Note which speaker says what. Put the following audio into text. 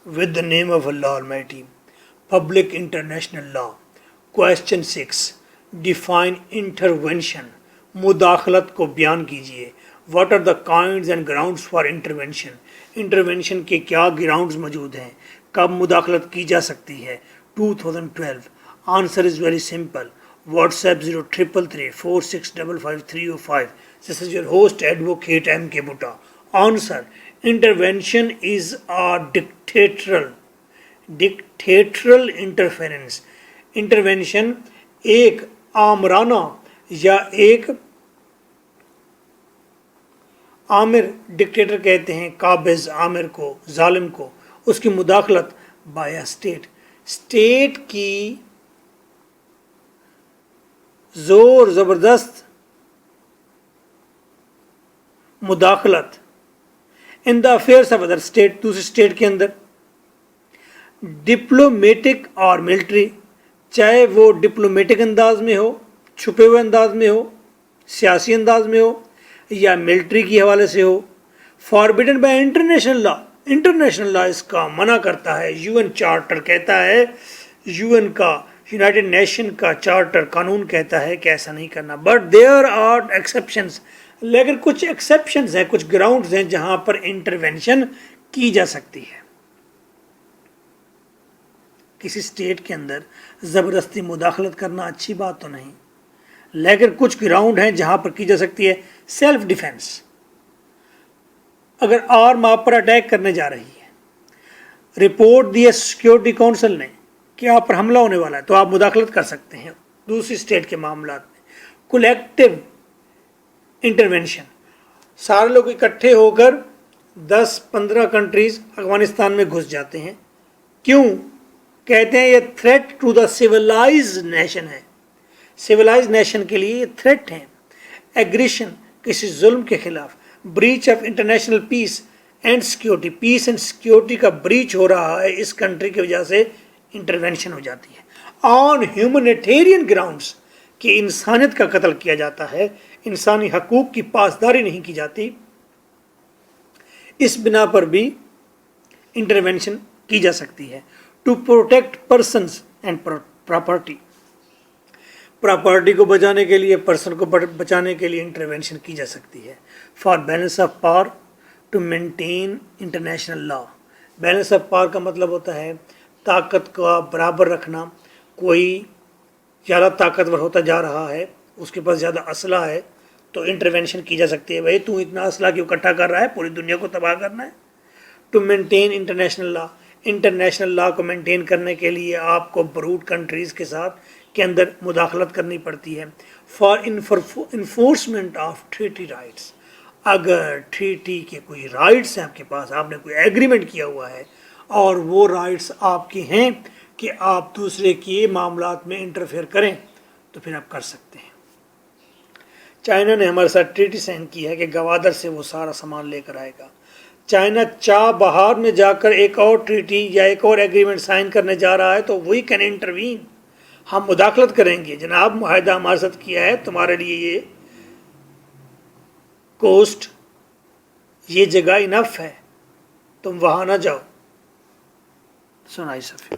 Speaker 1: with the name of Allah Almighty. Public international law. Question 6. Define intervention. मुदाखलत को बयान कीजिए. What are the kinds and grounds for intervention? Intervention के क्या grounds मौजूद हैं? कब मुदाखलत की जा सकती है? 2012. Answer is very simple. WhatsApp 033346555305. This is your host Advocate M. K. Butta. Answer. Intervention is a dictatorial interference. Intervention एक आमराना या एक आमिर, डिक्टेटर कहते हैं काबिज आमिर को, जालिम को, उसकी मुदाखलत बाय स्टेट. स्टेट की जोर जबरदस्त मुदाखलत in the affairs of other state, दूसरे स्टेट के अंदर. डिप्लोमेटिक और मिलिट्री, चाहे वो डिप्लोमेटिक अंदाज में हो, छुपे हुए अंदाज में हो, सियासी अंदाज में हो, या मिलिट्री की हवाले से हो. Forbidden bye international law. International law इसका मना करता है. यूएन चार्टर कहता है, यूएन का, यूनाइटेड नेशन का चार्टर कानून कहता है कि ऐसा नहीं करना. But there are exceptions. लेकिन कुछ एक्सेप्शंस हैं, कुछ ग्राउंड्स हैं जहां पर इंटरवेंशन की जा सकती है. किसी स्टेट के अंदर ज़बरदस्ती मुदाखलत करना अच्छी बात तो नहीं, लेकिन कुछ ग्राउंड हैं जहां पर की जा सकती है. Self defence. अगर आर्म आप पर अटैक करने जा रही है, रिपोर्ट दी है सिक्योरिटी काउंसिल ने कि आप पर हमला होने वाला है, तो आप मुदाखलत कर सकते हैं दूसरी स्टेट के मामलात में. Collective intervention. सारे लोग इकट्ठे होकर 10-15 कंट्रीज अफगानिस्तान में घुस जाते हैं. क्यों? कहते हैं ये threat to the civilised nation है. सिविलाइज्ड नेशन के लिए ये थ्रेट है. एग्रेशन, किसी जुल्म के खिलाफ. Breach of international peace and security. Peace and security का ब्रीच हो रहा है इस कंट्री की वजह से इंटरवेंशन हो जाती है. ऑन ह्यूमैनिटेरियन ग्राउंड्स, कि इंसानियत का कत्ल किया जाता है, इंसानी हकूक की पासदारी नहीं की जाती, इस बिना पर भी इंटरवेंशन की जा सकती है. To protect persons and property. Property को बचाने के लिए, पर्सन को बचाने के लिए इंटरवेंशन की जा सकती है. For balance of power, to maintain international law. Balance of power का मतलब होता है ताकत का बराबर रखना. कोई ज़्यादा ताकतवर होता जा रहा है, उसके पास ज़्यादा असला है, तो इंटरवेंशन की जा सकती है. भाई तू इतना असला क्यों इकट्ठा कर रहा है, पूरी दुनिया को तबाह करना है. To maintain international law. International law को मेंटेन करने के लिए आपको ब्रूट कंट्रीज़ के साथ के अंदर मुदाखलत करनी पड़ती है. For enforcement of treaty rights. अगर ट्रीटी के कोई राइट्स हैं आपके पास, आपने कोई एग्रीमेंट किया हुआ है और वो राइट्स आपके हैं कि आप दूसरे के मामलात में इंटरफेयर करें, तो फिर आप कर सकते हैं. चाइना ने हमारे साथ ट्रीटी साइन की है कि गवादर से वो सारा सामान लेकर आएगा. चाइना चाह बहार में जाकर एक और ट्रीटी या एक और एग्रीमेंट साइन करने जा रहा है, तो वी कैन इंटरवीन. हम मुदाखलत करेंगे, जनाब मुआहदा हमारे साथ किया है, तुम्हारे लिए ये कोस्ट, ये जगह इनफ है, तुम वहाँ ना जाओ. सुनाई सफी.